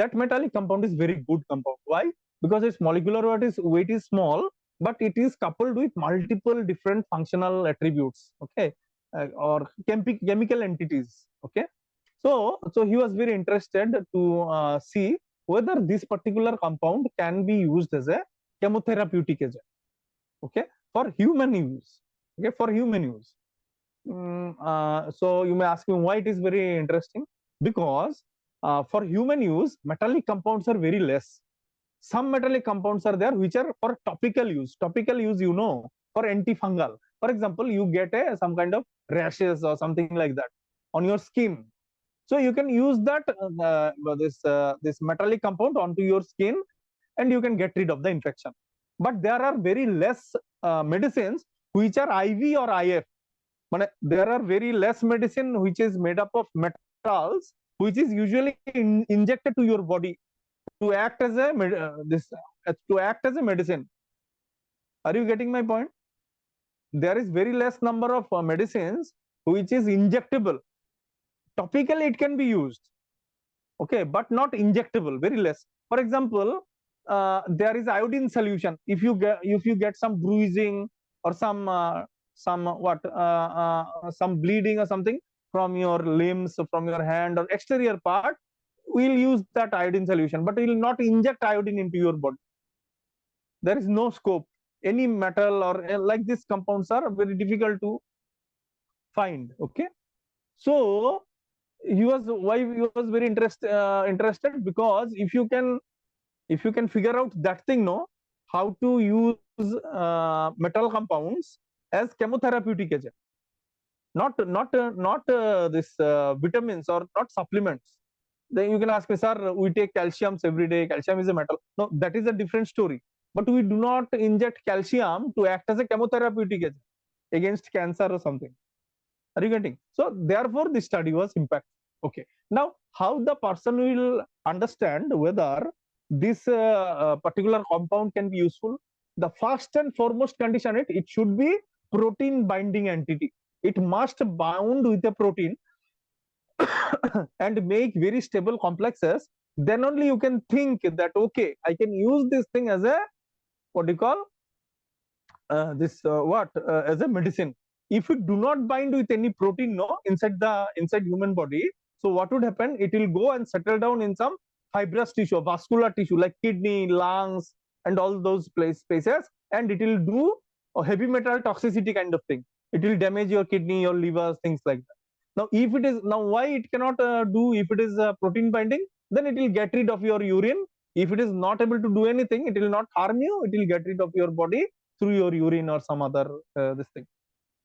that metallic compound is very good compound. Why? Because its molecular weight is small, but it is coupled with multiple different functional attributes, okay, or chemical entities, okay. So he was very interested to see whether this particular compound can be used as a chemotherapeutic agent, okay, for human use, okay, for human use. So you may ask me why it is very interesting. Because for human use, metallic compounds are very less. Some metallic compounds are there which are for topical use. Topical use, you know, for antifungal. For example, you get some kind of rashes or something like that on your skin. So you can use that this metallic compound onto your skin, and you can get rid of the infection. But there are very less medicines which are IV or IF. There are very less medicine which is made up of metals, which is usually injected to your body to act as a medicine. Are you getting my point? There is very less number of medicines which is injectable. Topically it can be used, okay, but not injectable, very less. For example, there is iodine solution. If you get some bruising or some bleeding or something from your limbs, from your hand or exterior part, we'll use that iodine solution, but we will not inject iodine into your body. There is no scope. Any metal or like these compounds are very difficult to find, okay. So he was very interested, because if you can figure out that thing, no, how to use metal compounds as chemotherapeutic agent, not this vitamins or not supplements. Then you can ask me, sir, we take calciums every day. Calcium is a metal. No, that is a different story. But we do not inject calcium to act as a chemotherapeutic agent against cancer or something. Are you getting? So therefore, this study was impactful. Okay. Now, how the person will understand whether this particular compound can be useful? The first and foremost condition, it should be protein binding entity. It must bound with a protein and make very stable complexes. Then only you can think that, okay, I can use this thing as a, what do you call, as a medicine. If it do not bind with any protein, no, inside human body, so what would happen? It will go and settle down in some fibrous tissue, vascular tissue like kidney, lungs, and all those spaces, and it will do a heavy metal toxicity kind of thing. It will damage your kidney, your liver, things like that. Now, if it is, now why it cannot do, if it is protein binding, then it will get rid of your urine. If it is not able to do anything, it will not harm you. It will get rid of your body through your urine or some other this thing,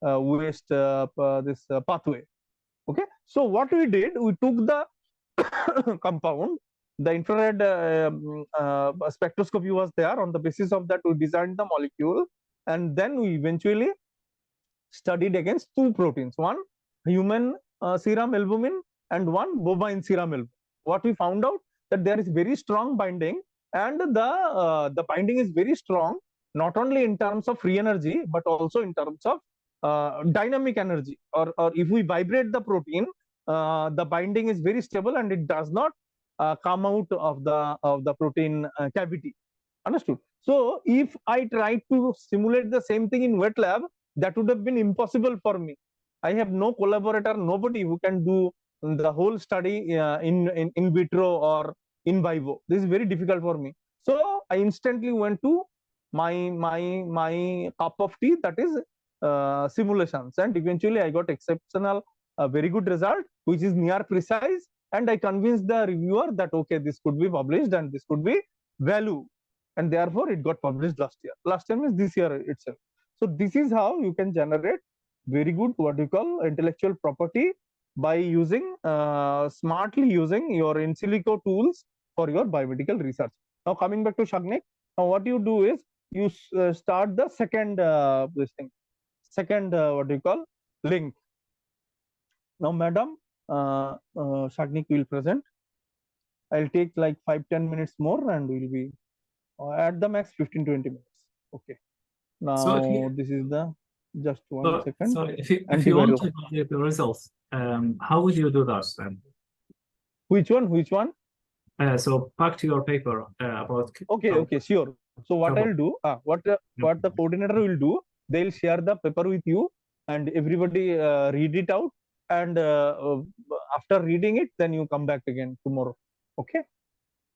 waste this pathway. Okay. So what we did, we took the compound, the infrared spectroscopy was there. On the basis of that, we designed the molecule, and then we eventually studied against two proteins, one human serum albumin and one bovine serum albumin. What we found out, that there is very strong binding, and the binding is very strong, not only in terms of free energy, but also in terms of dynamic energy. Or if we vibrate the protein, the binding is very stable and it does not come out of the protein cavity. Understood? So if I try to simulate the same thing in wet lab, that would have been impossible for me. I have no collaborator, nobody who can do the whole study in vitro or in vivo. This is very difficult for me. So I instantly went to my cup of tea, that is simulations, and eventually I got exceptional, very good result, which is near precise. And I convinced the reviewer that, okay, this could be published and this could be value, and therefore it got published last year. Last year means this year itself. So this is how you can generate very good, what you call, intellectual property by using smartly using your in silico tools for your biomedical research. Now coming back to Shagnik, now what you do is you start the second this thing, second what do you call, link. Now madam Shagnik will present. I'll take like 5-10 minutes more, and we'll be at the max 15-20 minutes. Okay. Now so this is the just one second. So if you want to get the results, how would you do that then? Which one? So back to your paper about Okay, sure. So what cover. I'll do, what the coordinator will do, they'll share the paper with you, and everybody read it out. And after reading it, then you come back again tomorrow. Okay.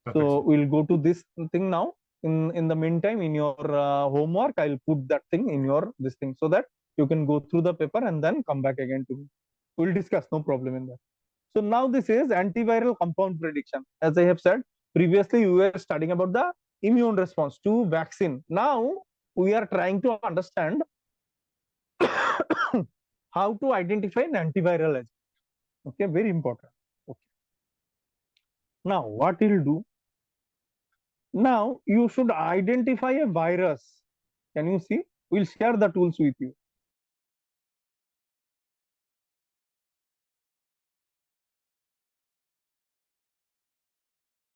Perfect. So we'll go to this thing now. In the meantime, in your homework, I'll put that thing in your this thing so that you can go through the paper and then come back again to me. We'll discuss, no problem in that. So now this is antiviral compound prediction. As I have said previously, we were studying about the immune response to vaccine. Now we are trying to understand how to identify an antiviral agent. Okay, very important. Okay. Now what you'll do? Now you should identify a virus. Can you see? We'll share the tools with you.